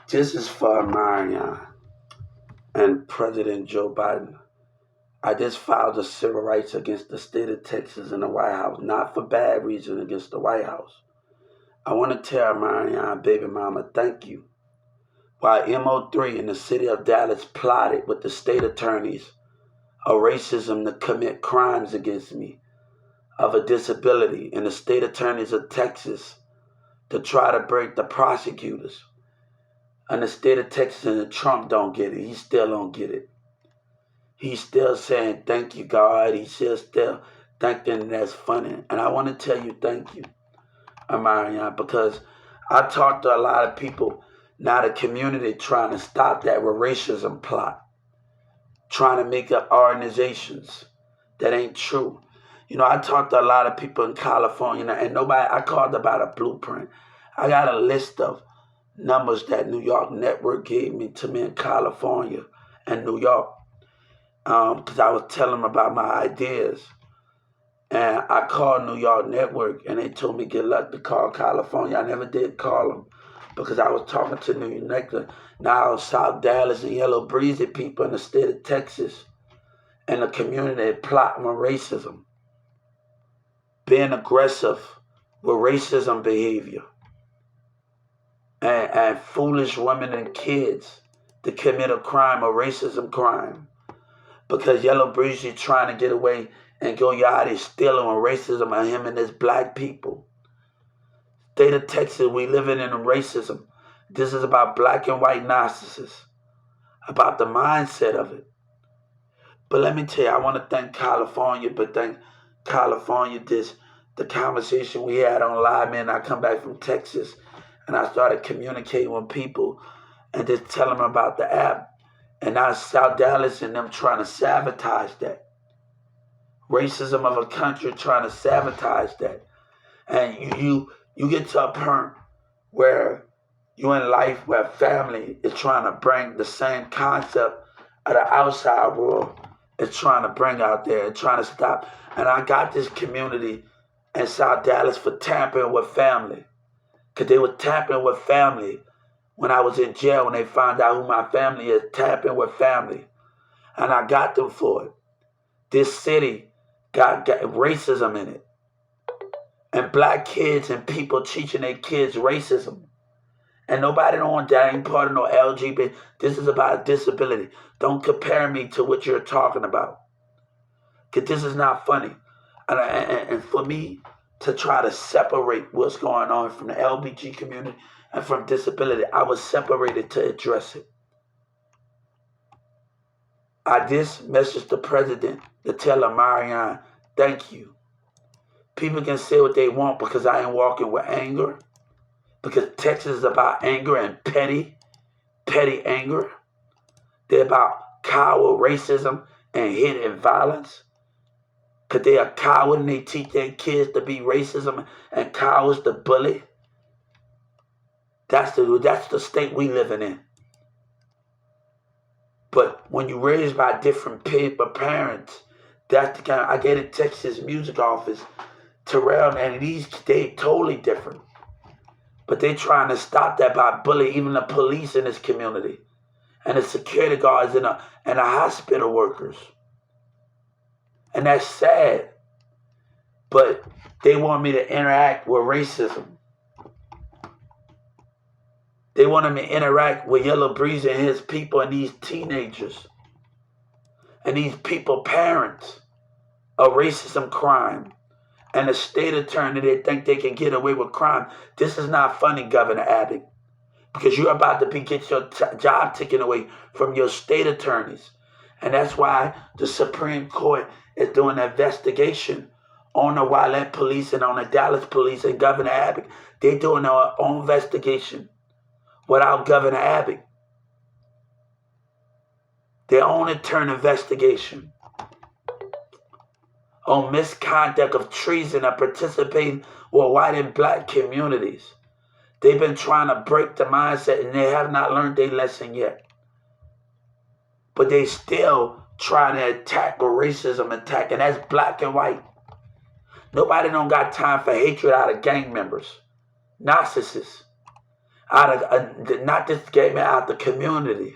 This is for Marion and President Joe Biden. I just filed a civil rights against the state of Texas and the White House, not for bad reason against the White House. I want to tell Marion, baby mama, thank you. While MO3 in the city of Dallas plotted with the state attorneys of racism to commit crimes against me, of a disability, and the state attorneys of Texas to try to break the prosecutors, and the state of Texas and Trump don't get it. He still don't get it. He's still saying, thank you, God. He's still thinking that's funny. And I want to tell you, thank you, Amarian, because I talked to a lot of people, now the community trying to stop that racism plot, trying to make up organizations that ain't true. You know, I talked to a lot of people in California, and nobody, I called about a blueprint. I got a list of numbers that New York Network gave me to me in California and New York, because I was telling them about my ideas. And I called New York Network, and they told me good luck to call California. I never did call them because I was talking to New York, now South Dallas and Yellow Breezy people in the state of Texas and the community plotting on racism, being aggressive with racism behavior, and foolish women and kids to commit a crime, a racism crime, because Yellow Breezy trying to get away and go yachty stealing on racism on him and his black people. State of Texas, we living in racism. This is about black and white narcissists, about the mindset of it. But let me tell you, I want to thank California, the conversation we had on live, man. I come back from Texas and I started communicating with people and just telling them about the app. And now South Dallas and them trying to sabotage that. Racism of a country trying to sabotage that. And you get to a point where you in life where family is trying to bring the same concept of the outside world is trying to bring out there and trying to stop. And I got this community in South Dallas for tampering with family. Because they were tampering with family when I was in jail, when they found out who my family is, tampering with family. And I got them for it. This city got racism in it. And black kids and people teaching their kids racism. And nobody don't want that, ain't part of no LGBT. This is about disability. Don't compare me to what you're talking about. Because this is not funny. And for me to try to separate what's going on from the LGBT community and from disability, I was separated to address it. I just messaged the president to tell him, Marianne, thank you. People can say what they want because I ain't walking with anger. Because Texas is about anger and petty anger. They're about coward racism and hidden violence. Because they are coward and they teach their kids to be racism and cowards to bully. That's the state we living in. But when you're raised by different parents, that's the kind of, I get a Texas music office, Terrell, and they totally different. But they trying to stop that by bullying even the police in this community and the security guards and the hospital workers. And that's sad. But they want me to interact with racism. They wanted me to interact with Yellow Breeze and his people and these teenagers. And these people, parents of racism crime. And the state attorney, they think they can get away with crime. This is not funny, Governor Abbott. Because you're about to get your job taken away from your state attorneys. And that's why the Supreme Court is doing an investigation on the Wyland police and on the Dallas police and Governor Abbott. They're doing their own investigation without Governor Abbott. Their own internal investigation on misconduct of treason and participating with white and black communities. They've been trying to break the mindset and they have not learned their lesson yet. But they still trying to attack with racism attack, and that's black and white. Nobody don't got time for hatred out of gang members. Narcissists. out of not this gay man, out the community,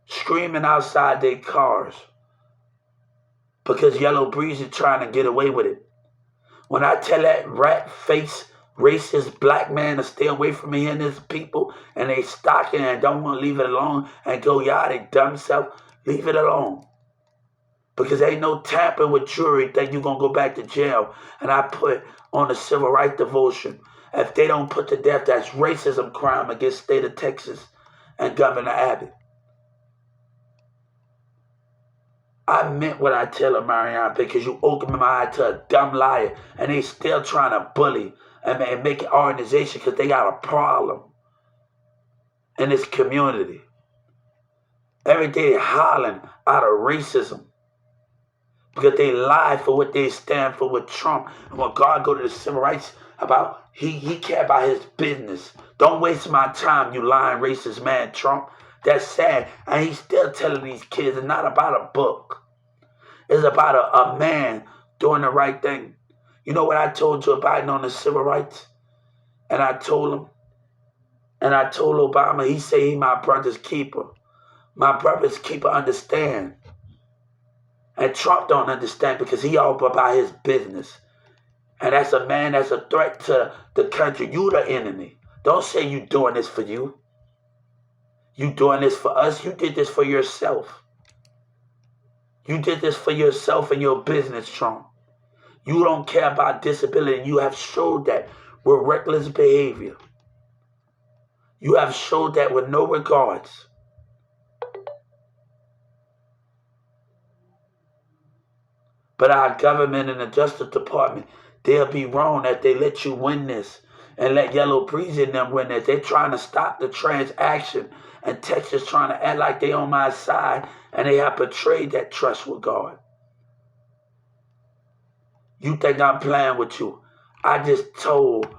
screaming outside their cars because Yellow Breeze is trying to get away with it. When I tell that rat-faced, racist black man to stay away from me and his people, and they stalking and don't want to leave it alone and go, y'all, they dumb self, leave it alone. Because ain't no tampering with jury that you're going to go back to jail. And I put on the civil rights devotion, if they don't put to death, that's racism crime against the state of Texas and Governor Abbott. I meant what I tell her, Marianne, because you opened my eye to a dumb liar, and they still trying to bully and make an organization because they got a problem in this community. Every day they're hollering out of racism because they lie for what they stand for with Trump. And when God go to the civil rights about, he care about his business. Don't waste my time, you lying racist man, Trump. That's sad. And he's still telling these kids it's not about a book. It's about a man doing the right thing. You know what I told Joe Biden on the civil rights? And I told Obama, he said he my brother's keeper. My brother's keeper understand. And Trump don't understand because he all about his business. And that's a man that's a threat to the country. You the enemy. Don't say you doing this for you. You doing this for us. You did this for yourself. You did this for yourself and your business, Trump. You don't care about disability. You have showed that with reckless behavior. You have showed that with no regards. But our government and the Justice Department, they'll be wrong that they let you win this and let Yellow Breeze in them win this. They're trying to stop the transaction, and Texas trying to act like they on my side, and they have betrayed that trust with God. You think I'm playing with you? I just messaged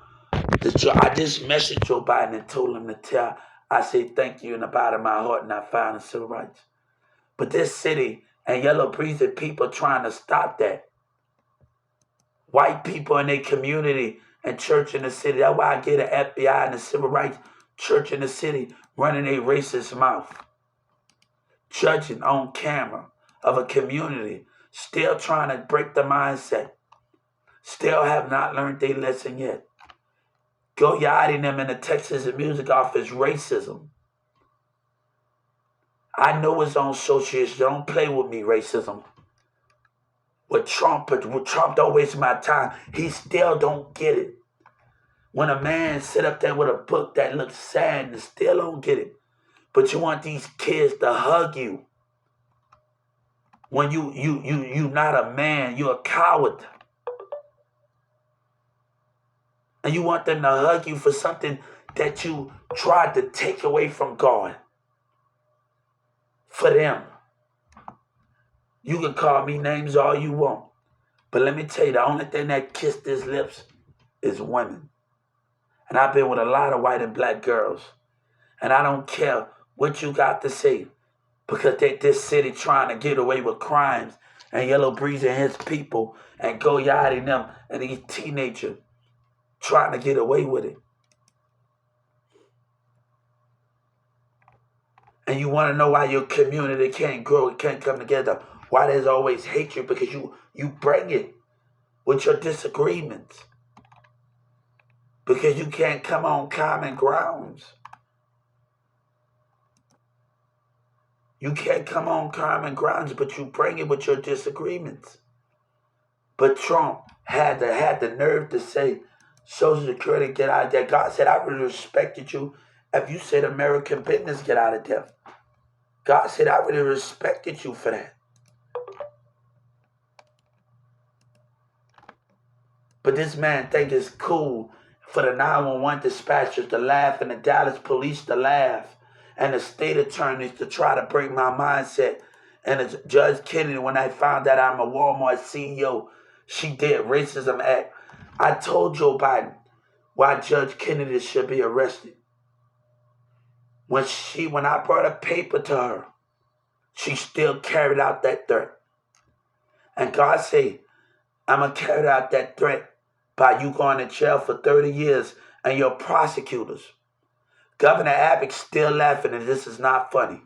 Joe Biden and told him to tell. I say thank you in the bottom of my heart, and I found the civil rights. But this city and Yellow Breeze people trying to stop that. White people in their community and church in the city. That's why I get an FBI and the civil rights church in the city running a racist mouth. Judging on camera of a community. Still trying to break the mindset. Still have not learned their lesson yet. Go yarding them in the Texas Music Office racism. I know it's on associates. Don't play with me, racism. With Trump don't waste my time. He still don't get it. When a man sit up there with a book that looks sad and still don't get it. But you want these kids to hug you. When you not a man, you're a coward. And you want them to hug you for something that you tried to take away from God. For them. You can call me names all you want. But let me tell you, the only thing that kissed his lips is women. And I've been with a lot of white and black girls. And I don't care what you got to say. Because this city trying to get away with crimes. And Yellow Breeze and his people. And Go Yachty and them. And these teenagers trying to get away with it. And you want to know why your community can't grow, it can't come together. Why there's always hatred? Because you bring it with your disagreements. Because you can't come on common grounds. You can't come on common grounds, but you bring it with your disagreements. But Trump had the nerve to say, Social Security, get out of there. God said, I would have respected you if you said American business, get out of there. God said, I would have respected you for that. But this man think it's cool for the 911 dispatchers to laugh and the Dallas police to laugh and the state attorneys to try to break my mindset. And Judge Kennedy, when I found out I'm a Walmart CEO, she did racism act. I told Joe Biden why Judge Kennedy should be arrested. When I brought a paper to her, she still carried out that threat. And God said, I'm going to carry out that threat by you going to jail for 30 years and your prosecutors. Governor Abbott's still laughing, and this is not funny.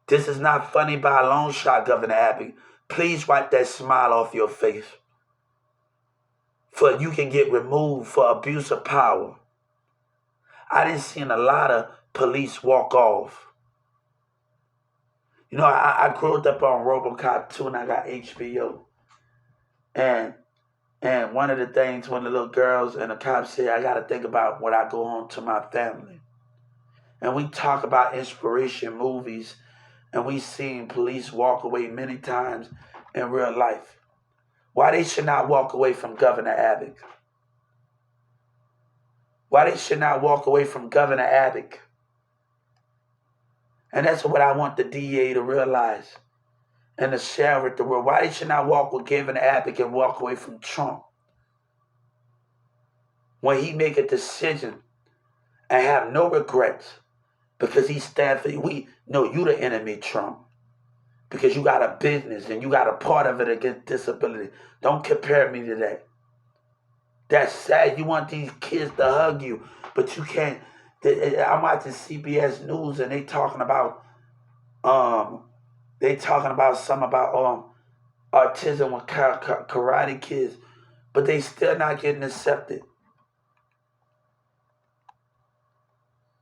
This is not funny by a long shot, Governor Abbott. Please wipe that smile off your face. For you can get removed for abuse of power. I didn't see a lot of police walk off. You know, I grew up on RoboCop 2 and I got HBO. And one of the things when the little girls and the cops say, I got to think about when I go home to my family. And we talk about inspiration movies, and we seen police walk away many times in real life. Why they should not walk away from Governor Abbott? Why they should not walk away from Governor Abbott? And that's what I want the DA to realize and to share with the world. Why they should not walk with Governor Abbott and walk away from Trump? When he make a decision and have no regrets because he stands for you. We know you the enemy, Trump. Because you got a business and you got a part of it against disability. Don't compare me to that. That's sad. You want these kids to hug you, but you can't. I'm watching CBS News and they talking about some about autism with karate kids, but they still not getting accepted.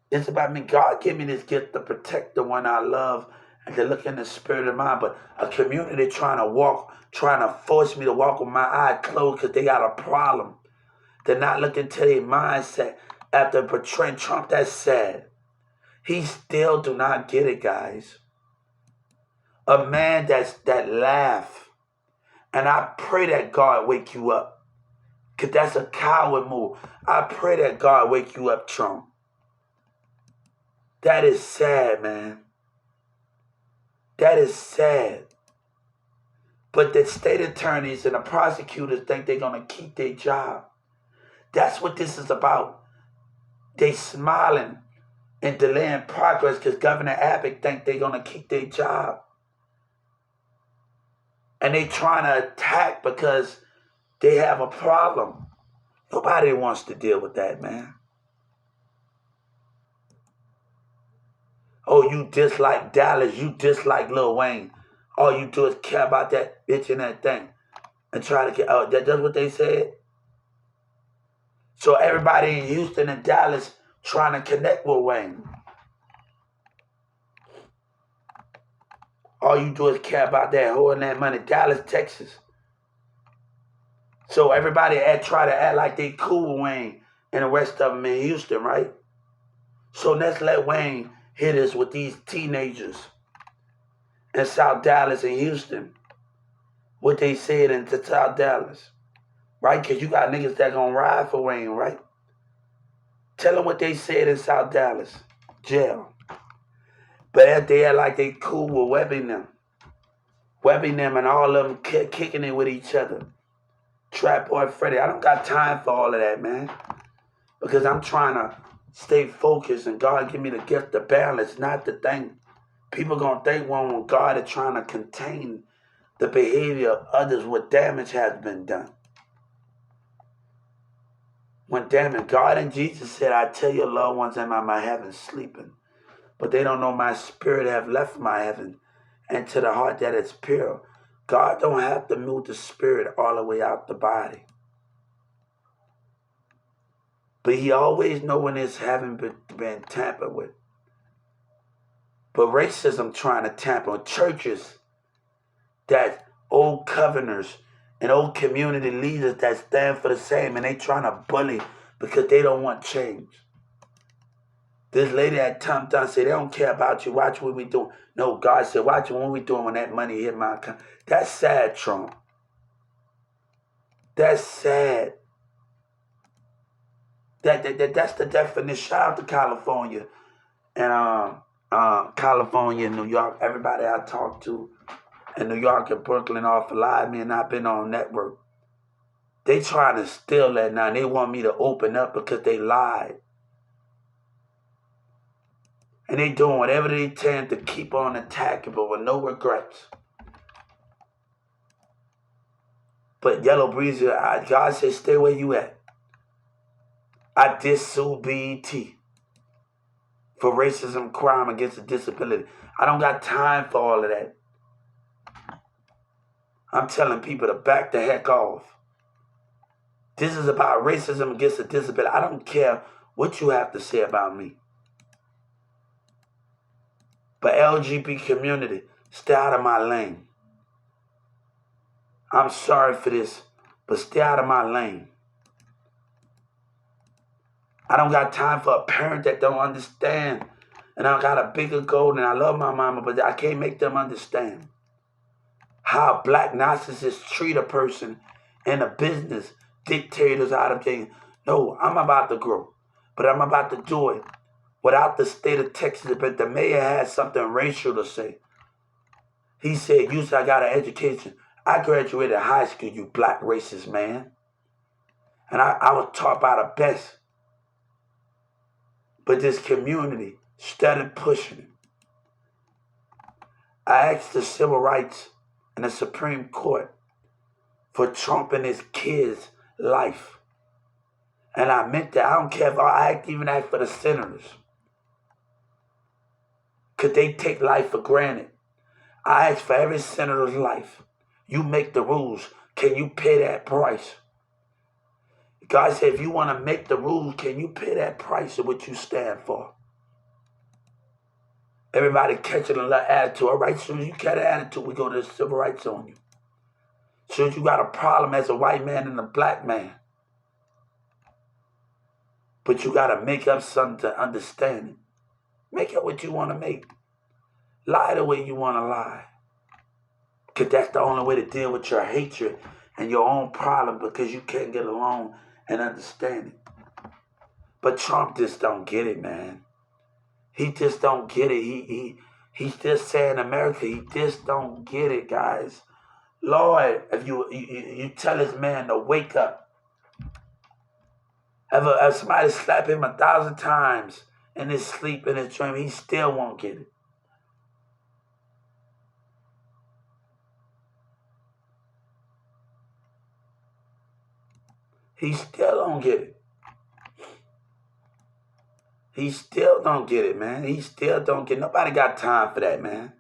It's about me. God give me this gift to protect the one I love and to look in the spirit of mind. But a community trying to force me to walk with my eyes closed because they got a problem. They're not looking to their mindset after portraying Trump. That's sad. He still do not get it, guys. A man that laugh. And I pray that God wake you up. Because that's a coward move. I pray that God wake you up, Trump. That is sad, man. That is sad. But the state attorneys and the prosecutors think they're going to keep their job. That's what this is about. They smiling and delaying progress because Governor Abbott think they're going to keep their job. And they trying to attack because they have a problem. Nobody wants to deal with that, man. Oh, you dislike Dallas. You dislike Lil Wayne. All you do is care about that bitch and that thing. And try to get out. That's what they said. So everybody in Houston and Dallas trying to connect with Wayne. All you do is care about that hoe and that money. Dallas, Texas. So everybody try to act like they cool with Wayne and the rest of them in Houston, right? So let's let Wayne hit us with these teenagers in South Dallas and Houston. What they said in South Dallas. Right? Because you got niggas that gonna ride for Wayne, right? Tell them what they said in South Dallas. Jail. But they act like they cool with webbing them. Webbing them and all of them kicking it with each other. Trap Boy Freddy. I don't got time for all of that, man. Because I'm trying to stay focused and God give me the gift of balance, not the thing. People gonna think when God is trying to contain the behavior of others what damage has been done. When damage, God and Jesus said, I tell your loved ones in my heaven sleeping, but they don't know my spirit have left my heaven and to the heart that is pure. God don't have to move the spirit all the way out the body. But he always know when it's haven't been tampered with. But racism trying to tamper with churches that old covenants and old community leaders that stand for the same, and they trying to bully because they don't want change. This lady at Tom Thumb said, they don't care about you. Watch what we doing. No, God said, watch what we doing when that money hit my account. That's sad, Trump. That's sad. That's the definition. Shout out to California and California and New York. Everybody I talked to in New York and Brooklyn off live me, and I've been on network. They trying to steal that now. They want me to open up because they lied. And they doing whatever they can to keep on attacking, but with no regrets. But Yellow Breezer, God said, stay where you at. I did sue BET for racism, crime against a disability. I don't got time for all of that. I'm telling people to back the heck off. This is about racism against a disability. I don't care what you have to say about me. But LGBT community, stay out of my lane. I'm sorry for this, but stay out of my lane. I don't got time for a parent that don't understand. And I got a bigger goal, and I love my mama, but I can't make them understand how black narcissists treat a person in a business, dictators out of things. No, I'm about to grow, but I'm about to do it without the state of Texas. But the mayor had something racial to say. He said, you said I got an education. I graduated high school, you black racist man. And I was taught by the best. But this community started pushing it. I asked the civil rights and the Supreme Court for Trump and his kids' life. And I meant that. I don't care if I even asked for the senators. Could they take life for granted? I asked for every senator's life. You make the rules. Can you pay that price? God said, if you want to make the rules, can you pay that price of what you stand for? Everybody catching a little attitude. All right, as soon as you catch an attitude, we go to the civil rights on you. As soon as you got a problem as a white man and a black man. But you got to make up something to understand it. Make up what you want to make. Lie the way you want to lie. Because that's the only way to deal with your hatred and your own problem, because you can't get along and understand it. But Trump just don't get it, man. He just don't get it. He's just saying America. He just don't get it, guys. Lord, if you tell this man to wake up. If somebody slap him 1,000 times in his sleep, in his dream, he still won't get it. He still don't get it. He still don't get it, man. He still don't get it. Nobody got time for that, man.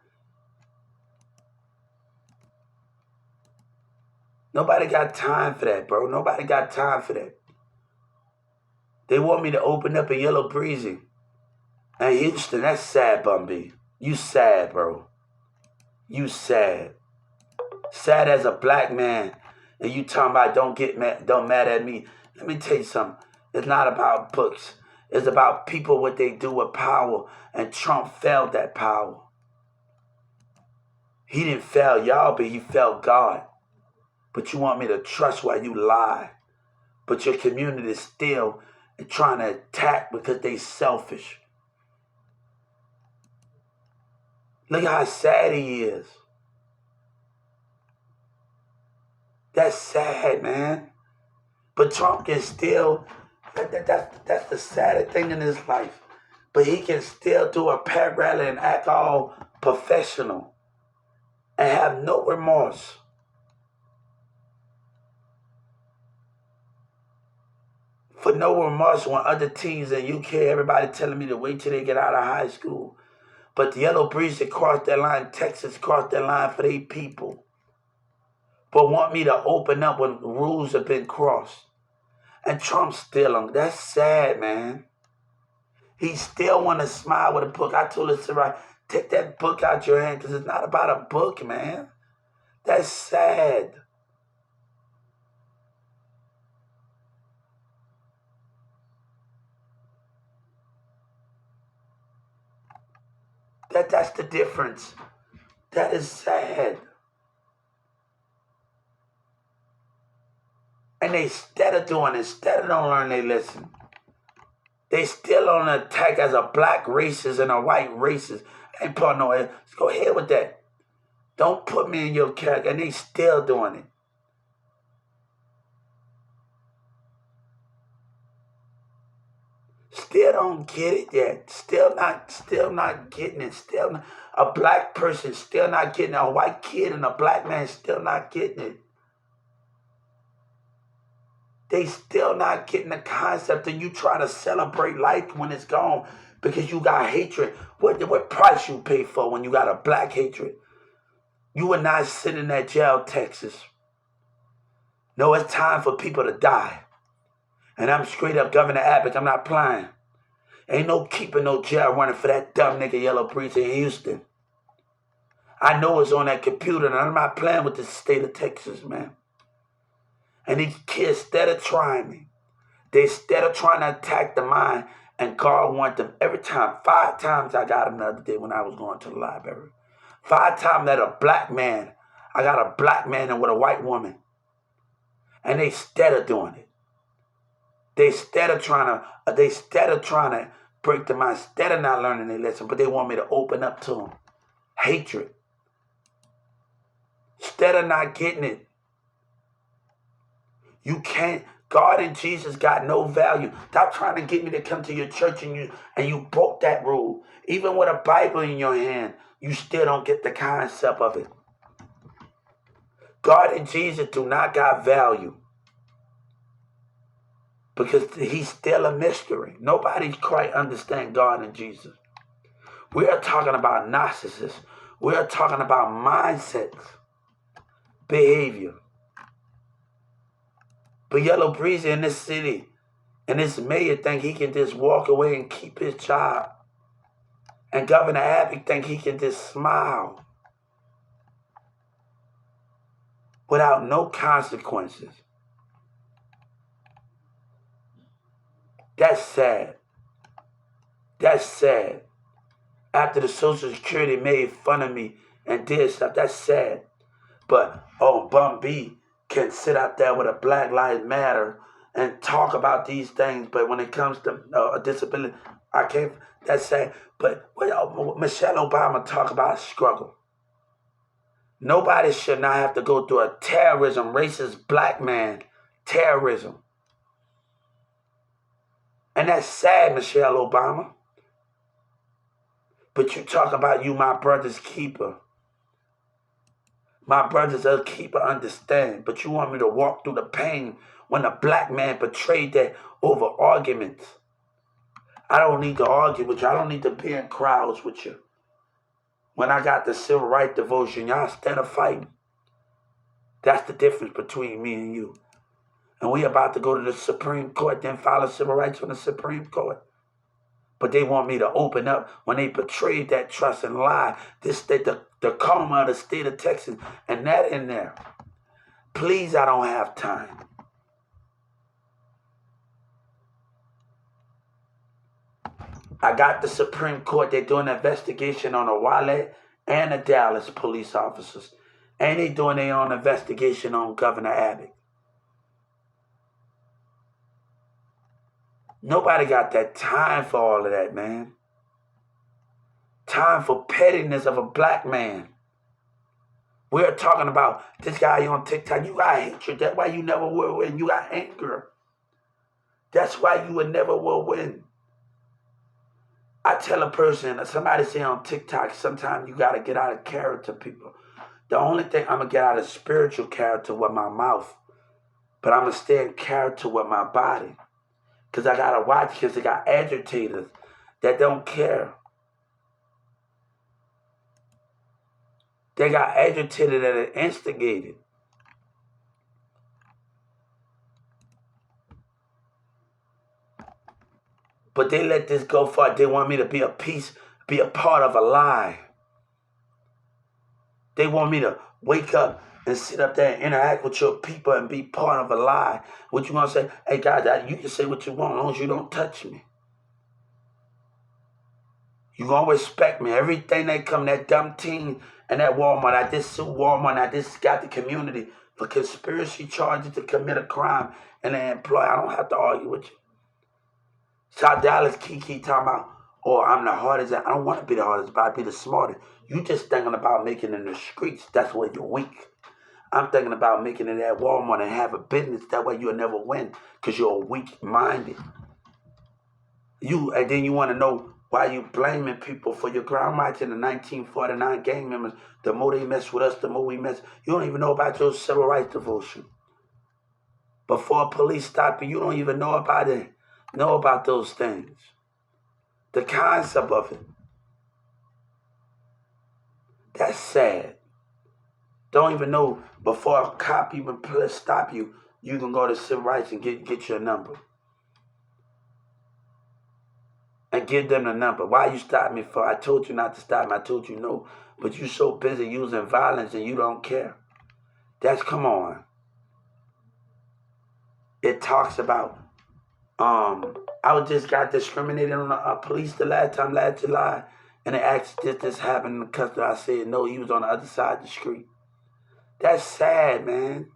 Nobody got time for that, bro. Nobody got time for that. They want me to open up a Yellow Breezy. And Houston, that's sad, Bumby. You sad, bro. You sad. Sad as a black man. And you talking about don't mad at me. Let me tell you something. It's not about books. It's about people, what they do with power. And Trump failed that power. He didn't fail y'all, but he failed God. But you want me to trust while you lie. But your community is still trying to attack because they selfish. Look how sad he is. That's sad, man. But Trump can still, that's the saddest thing in his life. But he can still do a pep rally and act all professional and have no remorse. For no remorse when other teens in UK, everybody telling me to wait till they get out of high school. But the Yellow Breeze that crossed that line, Texas crossed that line for their people. But want me to open up when rules have been crossed. And Trump's still on. That's sad, man. He still want to smile with a book. I told him, right, take that book out your hand, because it's not about a book, man. That's sad. That's the difference. That is sad. And they instead of don't learn, they listen. They still on the attack as a black racist and a white racist. I ain't putting no head. Let's go ahead with that. Don't put me in your character. And they still doing it. Still don't get it yet. Still not getting it. Still not, a black person still not getting it. A white kid and a black man still not getting it. They still not getting the concept, and you try to celebrate life when it's gone because you got hatred. What price you pay for when you got a black hatred? You would not sit in that jail, Texas. No, it's time for people to die. And I'm straight up Governor Abbott. I'm not playing. Ain't no keeping no jail running for that dumb nigga Yellow Breeze in Houston. I know it's on that computer, and I'm not playing with the state of Texas, man. And these kids, instead of trying me, instead of trying to attack the mind, and God want them every time. 5 times I got them the other day when I was going to the library. 5 times that a black man, I got a black man and with a white woman. And they instead of doing it. They instead of trying to break the mind, instead of not learning their lesson, but they want me to open up to them. Hatred. Instead of not getting it. You can't. God and Jesus got no value. Stop trying to get me to come to your church and you broke that rule. Even with a Bible in your hand, you still don't get the concept of it. God and Jesus do not got value. Because he's still a mystery. Nobody quite understands God and Jesus. We are talking about narcissists. We are talking about mindsets, behavior. But Yellow Breezy in this city, and this mayor think he can just walk away and keep his job. And Governor Abbott think he can just smile without no consequences. That's sad. That's sad. After the Social Security made fun of me and did stuff, that's sad. But, Bum B can sit out there with a Black Lives Matter and talk about these things, but when it comes to a disability, I can't, that's sad. But Michelle Obama talk about struggle. Nobody should not have to go through a terrorism, racist black man, terrorism. And that's sad, Michelle Obama. But you talk about you, my brother's keeper. My brother's a keeper, understand. But you want me to walk through the pain when a black man betrayed that over arguments. I don't need to argue with you. I don't need to be in crowds with you. When I got the civil rights devotion, y'all instead of fighting. That's the difference between me and you. And we about to go to the Supreme Court, then file civil rights on the Supreme Court. But they want me to open up when they betrayed that trust and lie. This state, the karma of the state of Texas, and that in there. Please, I don't have time. I got the Supreme Court. They're doing an investigation on the Wallet and the Dallas police officers. And they're doing their own investigation on Governor Abbott. Nobody got that time for all of that, man. Time for pettiness of a black man. We're talking about this guy on TikTok. You got hatred. That's why you never will win. You got anger. That's why you would never will win. I tell a person, somebody say on TikTok, sometimes you got to get out of character, people. The only thing I'm going to get out of spiritual character with my mouth. But I'm going to stay in character with my body. Because I got to watch, because they got agitators that don't care. They got agitated that are instigated. But they let this go far. They want me to be a piece, be a part of a lie. They want me to wake up and sit up there and interact with your people and be part of a lie. What you gonna say? Hey guys, you can say what you want as long as you don't touch me. You gonna respect me. Everything that come, that dumb team and that Walmart, I just sued Walmart, I just got the community for conspiracy charges to commit a crime and an employee. I don't have to argue with you. South Dallas Kiki talking about, I'm the hardest. I don't want to be the hardest, but I be the smartest. You just thinking about making it in the streets. That's where you're weak. I'm thinking about making it at Walmart and have a business. That way you'll never win because you're weak-minded. And then you want to know why you blaming people for your crime. Watching the 1949 gang members. The more they mess with us, the more we mess. You don't even know about your civil rights devotion. Before police stop you, you don't even know about it. Know about those things. The concept of it. That's sad. Don't even know before a cop even stop you, you can go to civil rights and get your number. And give them the number. Why you stop me for? I told you not to stop me. I told you no. But you're so busy using violence and you don't care. Come on. It talks about, I just got discriminated on a police the last July. And they asked, did this happen in the custody? I said, no, he was on the other side of the street. That's sad, man.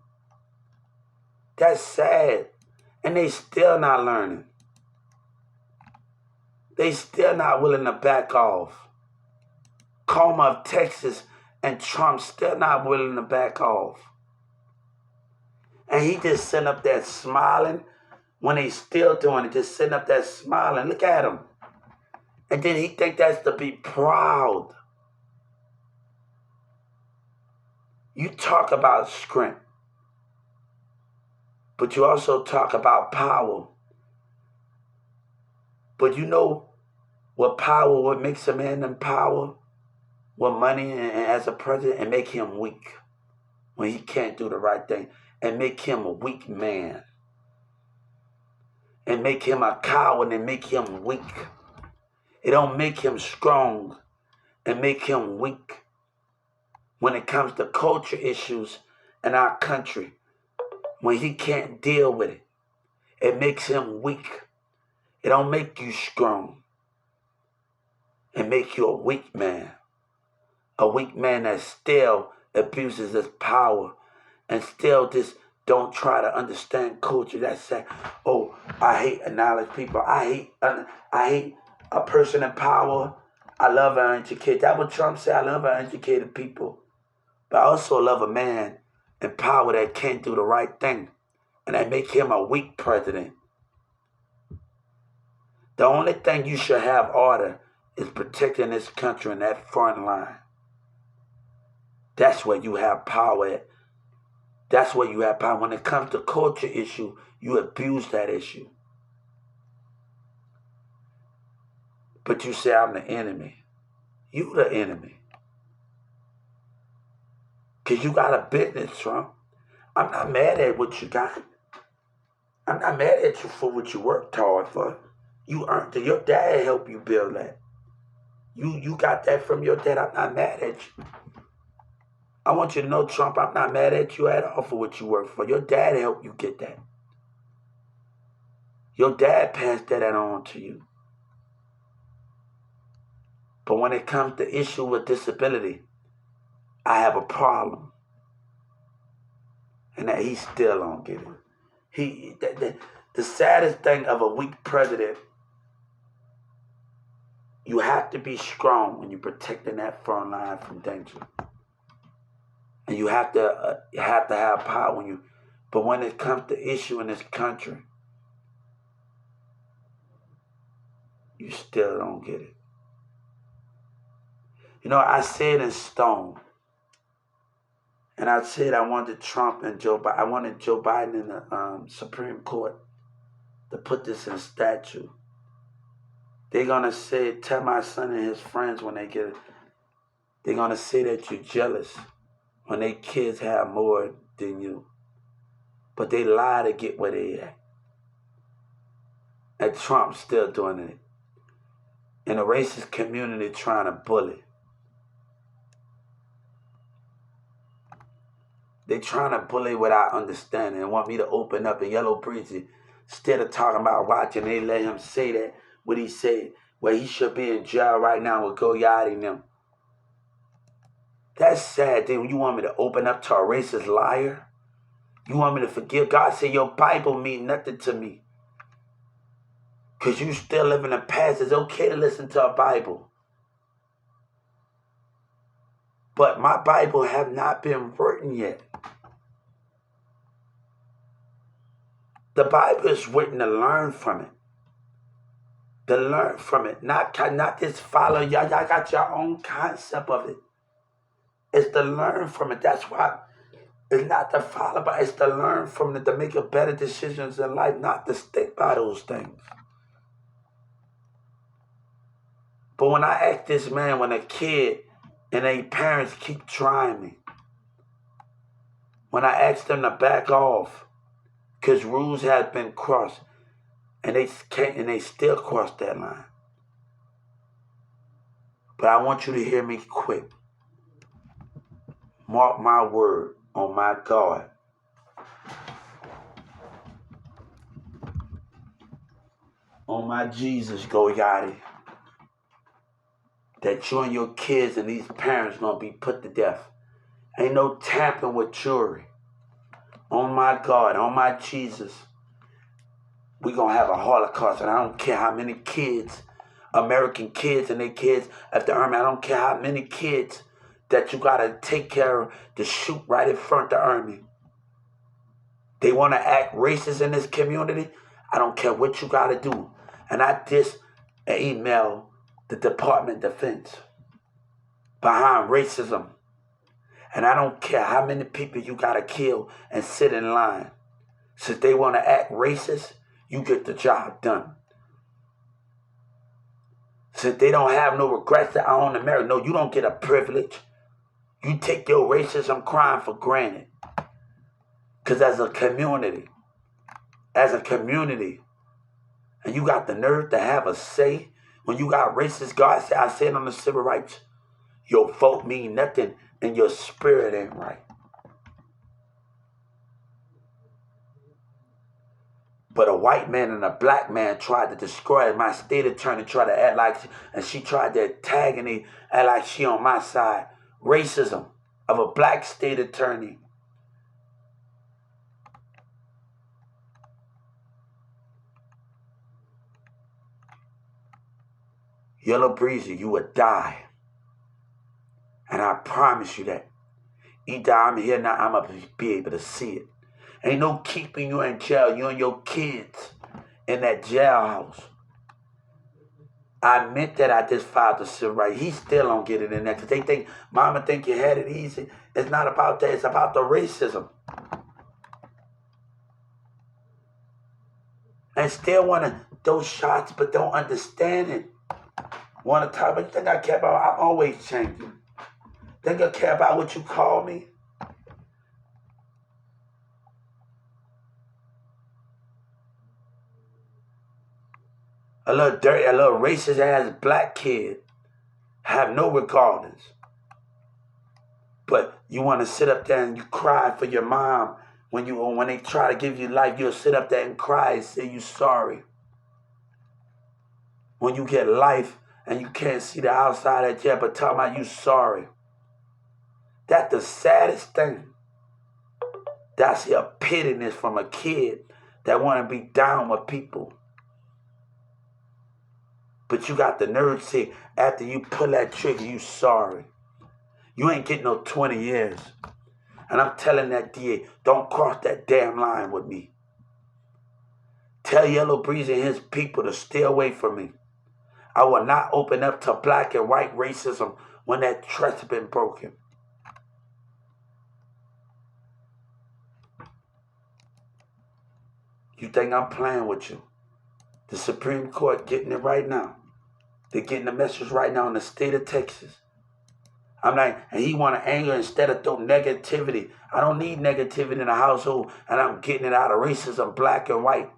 That's sad. And they still not learning. They still not willing to back off. Coma of Texas and Trump still not willing to back off. And he just sitting up there smiling when they still doing it, just sitting up there smiling. Look at him. And then he think that's to be proud. You talk about strength, but you also talk about power. But you know what power, what makes a man in power? What money and as a president, and make him weak when he can't do the right thing. And make him a weak man. And make him a coward and make him weak. It don't make him strong and make him weak. When it comes to culture issues in our country, when he can't deal with it, it makes him weak. It don't make you strong. It makes you a weak man. A weak man that still abuses his power and still just don't try to understand culture. That's saying, oh, I hate knowledge people. I hate a person in power. I love uneducated. That's what Trump said. I love uneducated people. But I also love a man in power that can't do the right thing. And that make him a weak president. The only thing you should have order is protecting this country in that front line. That's where you have power at. That's where you have power. When it comes to culture issue, you abuse that issue. But you say, I'm the enemy. You the enemy. Because you got a business, Trump. I'm not mad at what you got. I'm not mad at you for what you worked hard for. You earned it. Your dad helped you build that. You got that from your dad. I'm not mad at you. I want you to know, Trump, I'm not mad at you at all for what you worked for. Your dad helped you get that. Your dad passed that on to you. But when it comes to issue with disability, I have a problem. And that he still don't get it. The saddest thing of a weak president, you have to be strong when you're protecting that front line from danger. And you have to have power when you. But when it comes to issue in this country, you still don't get it. You know, I said in Stone, and I said I wanted Trump and Joe Biden. I wanted Joe Biden in the Supreme Court to put this in statute. They're gonna say, tell my son and his friends when they get it. They're gonna say that you're jealous when their kids have more than you. But they lie to get where they at. And Trump's still doing it. And the racist community trying to bully. They trying to bully without understanding and want me to open up in Yellow Breezy. Instead of talking about watching, they let him say that, what he said, where he should be in jail right now with Goyati and them. That's sad. Then you want me to open up to a racist liar? You want me to forgive? God said your Bible mean nothing to me. Because you still live in the past. It's okay to listen to a Bible. But my Bible have not been written yet. The Bible is written to learn from it. To learn from it. Not just follow. Y'all got your own concept of it. It's to learn from it. That's why It's not to follow, but it's to learn from it, to make a better decisions in life, not to stick by those things. But when I ask this man, when a kid and their parents keep trying me, when I ask them to back off, because rules have been crossed, and they can't, and they still cross that line. But I want you to hear me quick. Mark my word on my God. On my Jesus, go Yachty. That you and your kids and these parents gonna be put to death. Ain't no tampering with jewelry. On my God, on my Jesus, we gonna have a Holocaust, and I don't care how many kids, American kids and their kids at the army, I don't care how many kids that you gotta take care of to shoot right in front of the army. They wanna act racist in this community, I don't care what you gotta do. And I just email the Department of Defense behind racism. And I don't care how many people you gotta kill and sit in line. Since they wanna act racist, you get the job done. Since they don't have no regrets that I own America, no, you don't get a privilege. You take your racism crime for granted. Because as a community, and you got the nerve to have a say, when you got racist, God said, I said on the civil rights, your vote mean nothing and your spirit ain't right. But a white man and a black man tried to destroy it. My state attorney tried to act like, and she tried to act like she on my side. Racism of a black state attorney. Yellow Breezy, you would die. And I promise you that. Either I'm here now, I'm going to be able to see it. Ain't no keeping you in jail, you and your kids in that jailhouse. I meant that I just filed the civil right. He still don't get it in there because they think, mama think you had it easy. It's not about that. It's about the racism. And still want to those shots, but don't understand it. Want to talk about, you think I care about, I'm always changing. Think I care about what you call me? A little dirty, a little racist ass black kid have no regardless. But you want to sit up there and you cry for your mom when they try to give you life, you'll sit up there and cry and say you sorry. When you get life and you can't see the outside of jail, but talking about you sorry. That's the saddest thing. That's the pettiness from a kid that want to be down with people. But you got the nerve to say, after you pull that trigger, you sorry. You ain't getting no 20 years. And I'm telling that DA, don't cross that damn line with me. Tell Yellow Breezy and his people to stay away from me. I will not open up to black and white racism when that trust has been broken. You think I'm playing with you? The Supreme Court getting it right now. They're getting the message right now in the state of Texas. I'm like, and he want to anger instead of throw negativity. I don't need negativity in the household, and I'm getting it out of racism, black and white.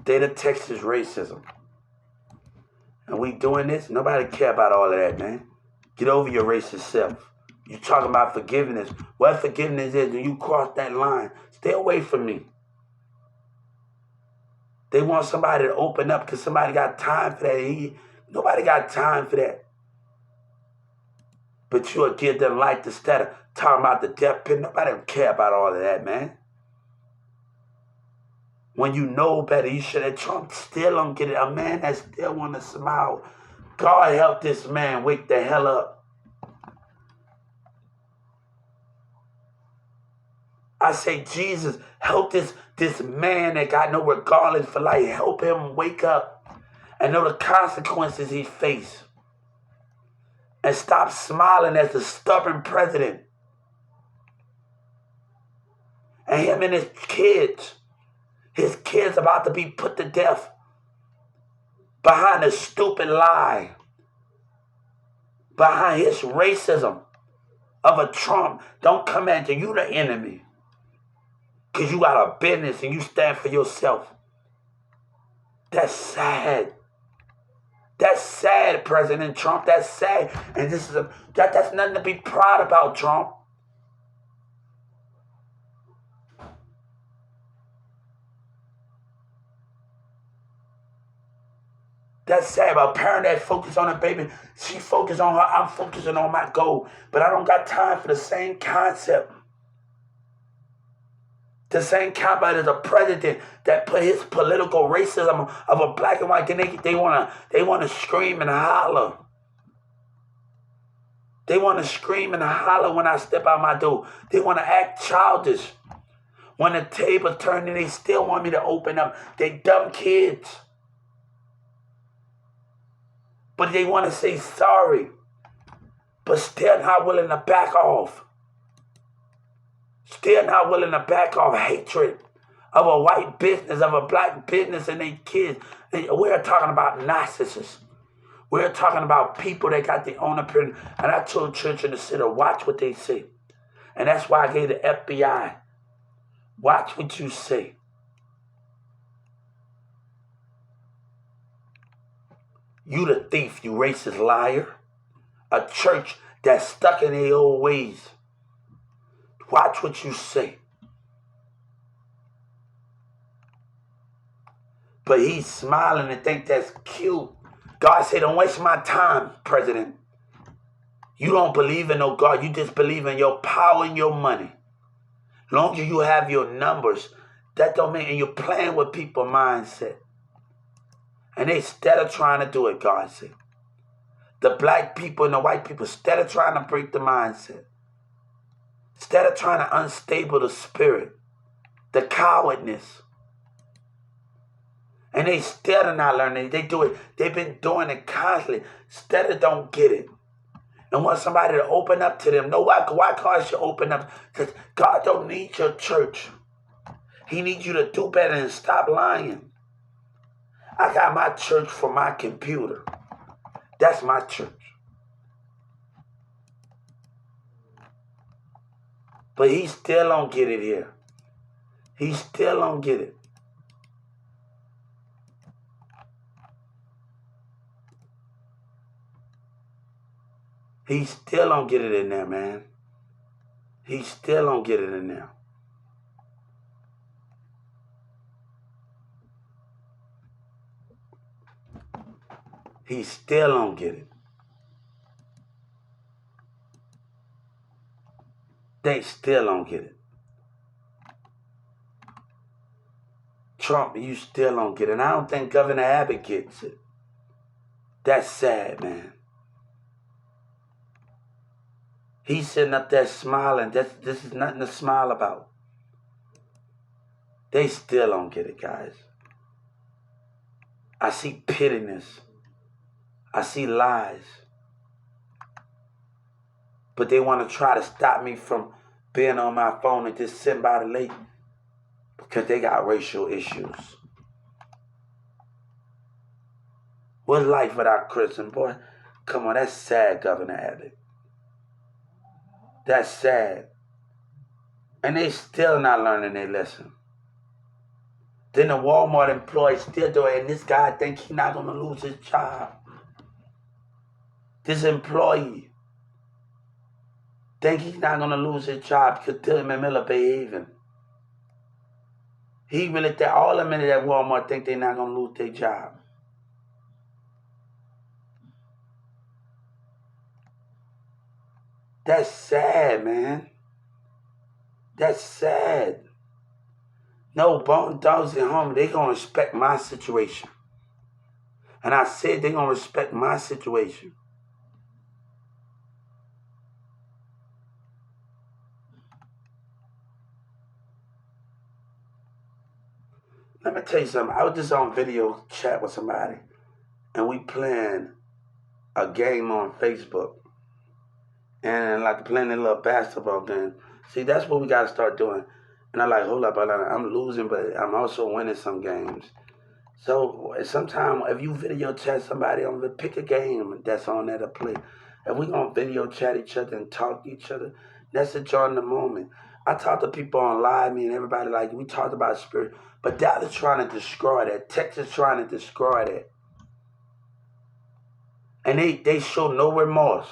State of Texas racism. And we doing this? Nobody care about all of that, man. Get over your racist self. You talking about forgiveness. What forgiveness is when you cross that line. Stay away from me. They want somebody to open up because somebody got time for that. Nobody got time for that. But you'll give them life instead of talking about the death penalty. Nobody don't care about all of that, man. When you know better, you should have. Trump still don't get it. A man that still want to smile. God help this man wake the hell up. I say, Jesus, help this man that got no regardless for life. Help him wake up. and know the consequences he faced, and stop smiling as the stubborn president. And him and his kids about to be put to death behind a stupid lie, behind his racism of a Trump. Don't come at you the enemy, because you got a business and you stand for yourself. That's sad. That's sad, President Trump. That's sad. And that's nothing to be proud about, Trump. That's sad. About a parent that focus on her baby, she focus on her, I'm focusing on my goal. But I don't got time for the same concept. The same concept as a president that put his political racism of a black and white, then they wanna scream and holler. They want to scream and holler when I step out my door. They want to act childish. When the table turned and they still want me to open up. They dumb kids. But they want to say sorry, but still not willing to back off. Still not willing to back off hatred of a white business, of a black business and their kids. And we're talking about narcissists. We're talking about people that got their own opinion. And I told children to sit and watch what they say. And that's why I gave the FBI, watch what you say. You the thief, you racist liar. A church that's stuck in their old ways. Watch what you say. But he's smiling and think that's cute. God said, don't waste my time, President. You don't believe in no God. You just believe in your power and your money. As long as you have your numbers, that don't mean, and you're playing with people's mindset. And they instead of trying to do it, God said. The black people and the white people, instead of trying to break the mindset, instead of trying to unstable the spirit, the cowardness, and they still are not learning. They do it. They've been doing it constantly. Still don't get it. And want somebody to open up to them. No, why God should open up? Because God don't need your church. He needs you to do better and stop lying. I got my church from my computer. That's my church. But he still don't get it here. He still don't get it. He still don't get it in there, man. He still don't get it in there. He still don't get it. They still don't get it. Trump, you still don't get it. And I don't think Governor Abbott gets it. That's sad, man. He's sitting up there smiling. This is nothing to smile about. They still don't get it, guys. I see pittiness. I see lies. But they want to try to stop me from being on my phone and just sitting by the lake because they got racial issues. What's life without Christian, boy? Come on, that's sad, Governor Abbott. That's sad. And they still not learning their lesson. Then the Walmart employee still do it, and this guy think he's not going to lose his job. This employee think he's not going to lose his job because Dylan and Miller behaving. He really think all the men at Walmart think they're not going to lose their job. That's sad, man. That's sad. No, bone dogs at home, they going to respect my situation. And I said they going to respect my situation. Let me tell you something. I was just on video chat with somebody. and we playing a game on Facebook, and like playing a little basketball game. See, that's what we gotta start doing. And I'm like, hold up, I'm losing, but I'm also winning some games. So sometimes if you video chat somebody, I'm gonna pick a game that's on there to play. If we gonna video chat each other and talk to each other, let's enjoy the moment. I talk to people on live, me and everybody like we talked about spirit, but Dallas trying to destroy that. Texas trying to destroy that. And they show no remorse.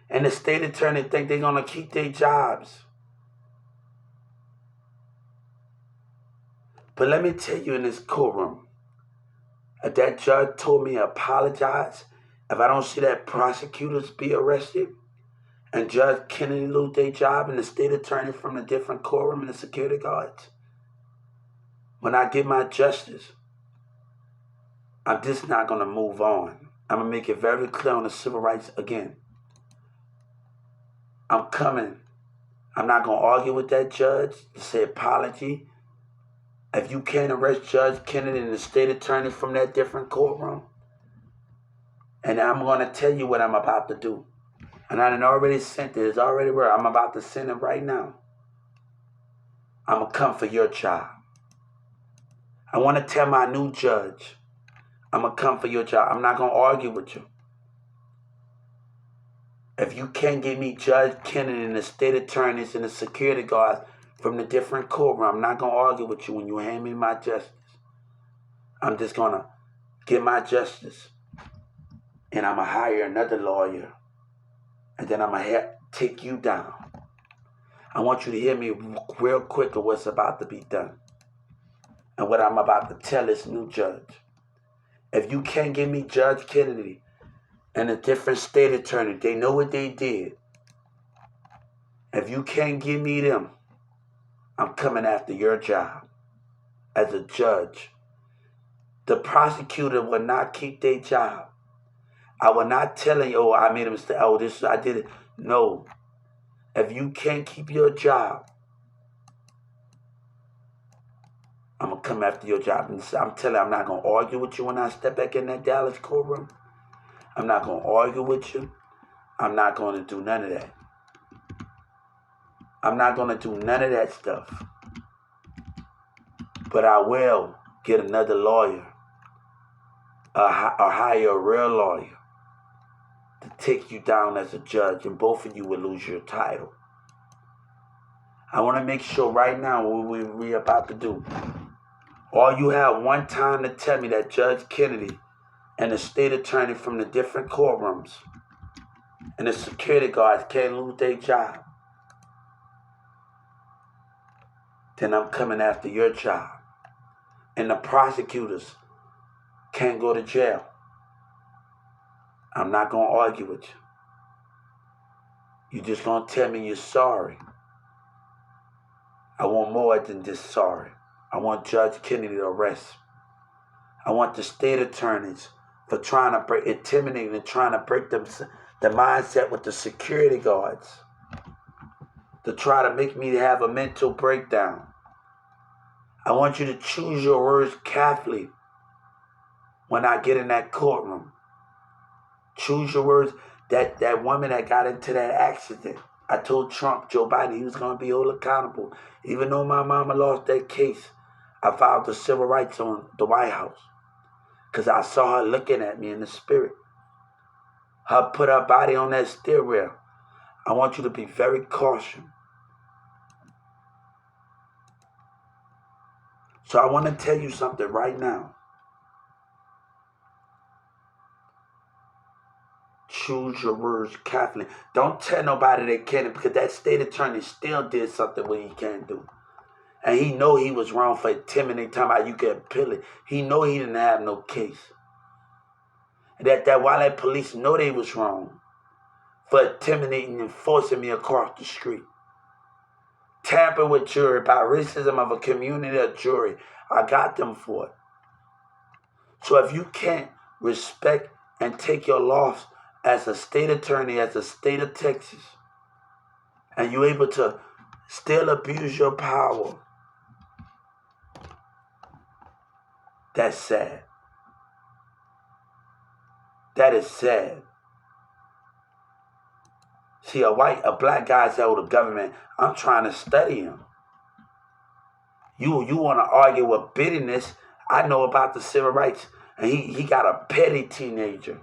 And the state attorney think they're gonna keep their jobs. But let me tell you in this courtroom, if that judge told me apologize, if I don't see that prosecutors be arrested, and Judge Kennedy lose their job, and the state attorney from the different courtroom and the security guards, when I get my justice, I'm just not going to move on. I'm going to make it very clear on the civil rights again. I'm coming. I'm not going to argue with that judge to say apology. If you can't arrest Judge Kennedy and the state attorney from that different courtroom, and I'm going to tell you what I'm about to do. And I done already sent it. It's already where I'm about to send it right now. I'm going to come for your job. I want to tell my new judge, I'm going to come for your job. I'm not going to argue with you. If you can't get me Judge Kennedy and the state attorneys and the security guards from the different courtroom, I'm not going to argue with you when you hand me my justice. I'm just going to get my justice. And I'm going to hire another lawyer. And then I'm going to take you down. I want you to hear me real quick of what's about to be done. And what I'm about to tell this new judge. If you can't give me Judge Kennedy and a different state attorney, they know what they did. If you can't give me them, I'm coming after your job as a judge. The prosecutor will not keep their job. I will not tell you, oh, I made a mistake. Oh, I did it. No. If you can't keep your job, I'm going to come after your job. And I'm telling you, I'm not going to argue with you when I step back in that Dallas courtroom. I'm not going to argue with you. I'm not going to do none of that. I'm not going to do none of that stuff. But I will get another lawyer or hire a real lawyer to take you down as a judge, and both of you will lose your title. I want to make sure right now what we're about to do. All you have one time to tell me that Judge Kennedy and the state attorney from the different courtrooms and the security guards can't lose their job. Then I'm coming after your job. And the prosecutors can't go to jail. I'm not going to argue with you. You're just going to tell me you're sorry. I want more than just sorry. I want Judge Kennedy to arrest. I want the state attorneys for trying to intimidate and trying to break the mindset with the security guards to try to make me have a mental breakdown. I want you to choose your words carefully when I get in that courtroom. Choose your words. That woman that got into that accident, I told Trump, Joe Biden, he was going to be held accountable. Even though my mama lost that case, I filed the civil rights on the White House because I saw her looking at me in the spirit. Her put her body on that steering wheel. I want you to be very cautious. So I want to tell you something right now. Choose your words carefully. Don't tell nobody they can't, because that state attorney still did something what he can't do. And he know he was wrong for intimidating, talking about you can appeal it. He know he didn't have no case. That while that police know they was wrong for intimidating and forcing me across the street. Tamper with jury by racism of a community or jury. I got them for it. So if you can't respect and take your loss as a state attorney, as a state of Texas, and you're able to still abuse your power, – that's sad. That is sad. See, a black guy said, "Oh, the government, I'm trying to study him." You want to argue with bitterness. I know about the civil rights, and he got a petty teenager.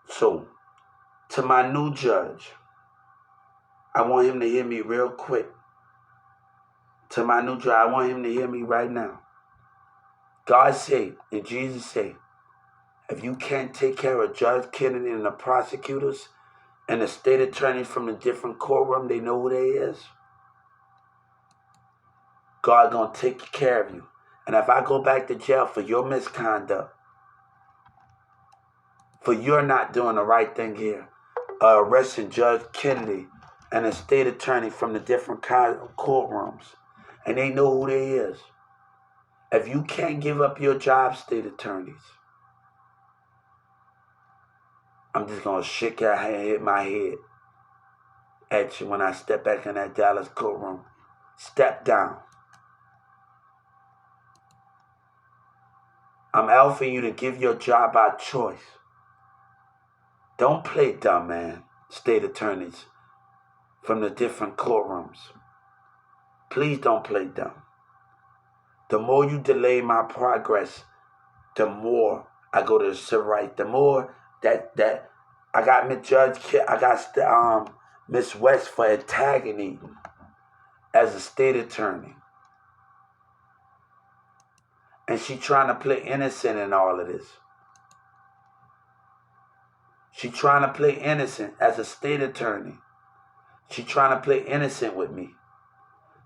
So, to my new judge, I want him to hear me real quick. To my new judge, I want him to hear me right now. God say, and Jesus say, if you can't take care of Judge Kennedy and the prosecutors and the state attorneys from the different courtroom, they know who they is. God gonna take care of you. And if I go back to jail for your misconduct, for you're not doing the right thing here, arresting Judge Kennedy and the state attorney from the different courtrooms, and they know who they is. If you can't give up your job, state attorneys, I'm just gonna shake your hand, hit my head at you when I step back in that Dallas courtroom. Step down. I'm offering you to give your job by choice. Don't play dumb, man, state attorneys from the different courtrooms. Please don't play dumb. The more you delay my progress, the more I go to the civil rights. The more that I got Miss West for antagonism as a state attorney. And she trying to play innocent in all of this. She trying to play innocent as a state attorney. She trying to play innocent with me.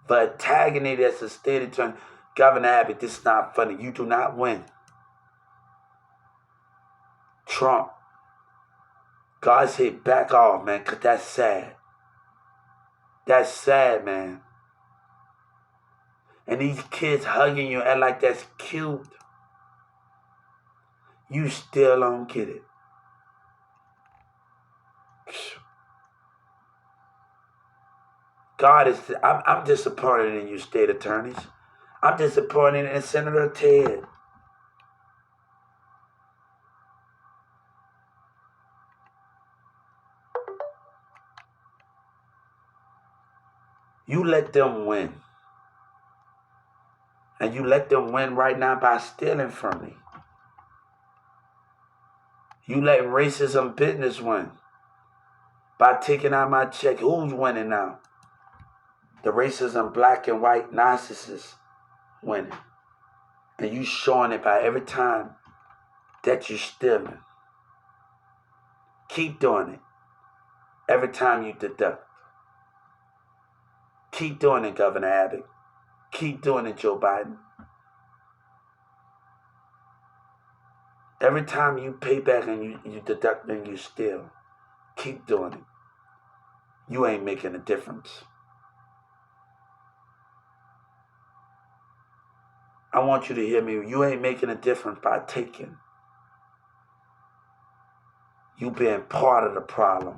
For antagonism as a state attorney. Governor Abbott, this is not funny. You do not win. Trump, God said back off, man, because that's sad. That's sad, man. And these kids hugging you and like that's cute. You still don't get it. God is, I'm disappointed in you, state attorneys. I'm disappointed in Senator Ted. You let them win. And you let them win right now by stealing from me. You let racism business win by taking out my check. Who's winning now? The racism black and white narcissists winning. And you showing it by every time that you're stealing. Keep doing it. Every time you deduct. Keep doing it, Governor Abbott. Keep doing it, Joe Biden. Every time you pay back and you deduct and you steal, keep doing it. You ain't making a difference. I want you to hear me. You ain't making a difference by taking. You being part of the problem.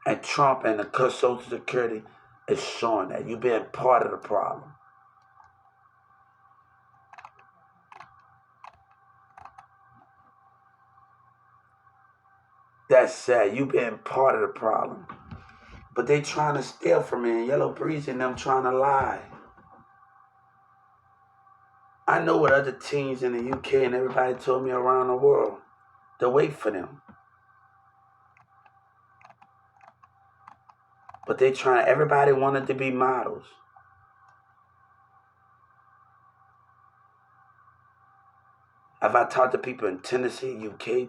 And Trump and the Social Security is showing that you being part of the problem. That's sad. You being part of the problem. But they trying to steal from me, and Yellow Breeze and them trying to lie. I know what other teams in the UK and everybody told me around the world. To wait for them. But they trying, everybody wanted to be models. If I talk to people in Tennessee, UK,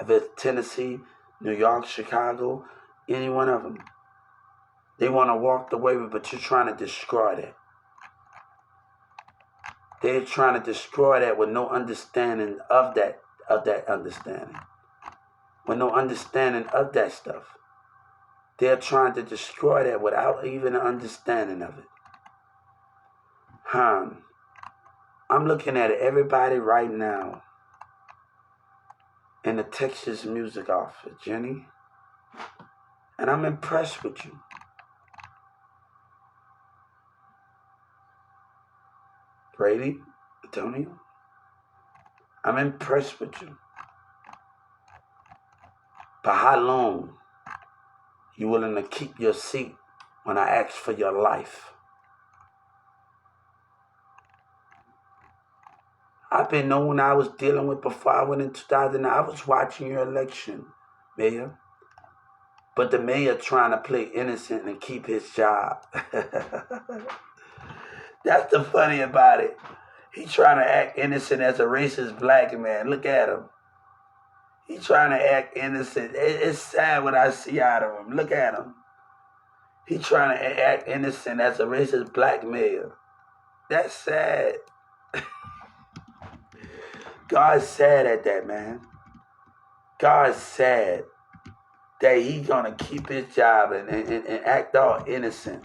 if it's Tennessee, New York, Chicago, any one of them, they want to walk the way, but you're trying to destroy that. They're trying to destroy that with no understanding of that understanding. With no understanding of that stuff. They're trying to destroy that without even an understanding of it. I'm looking at everybody right now in the Texas music office, Jenny, and I'm impressed with you. Brady, Antonio, I'm impressed with you. But how long you willing to keep your seat when I ask for your life? I've been knowing I was dealing with before I went in 2000. I was watching your election, Mayor. But the mayor trying to play innocent and keep his job. That's the funny about it. He trying to act innocent as a racist black man. Look at him. He trying to act innocent. It's sad what I see out of him. Look at him. He trying to act innocent as a racist black mayor. That's sad. God's sad at that, man. God's sad that he gonna keep his job and act all innocent.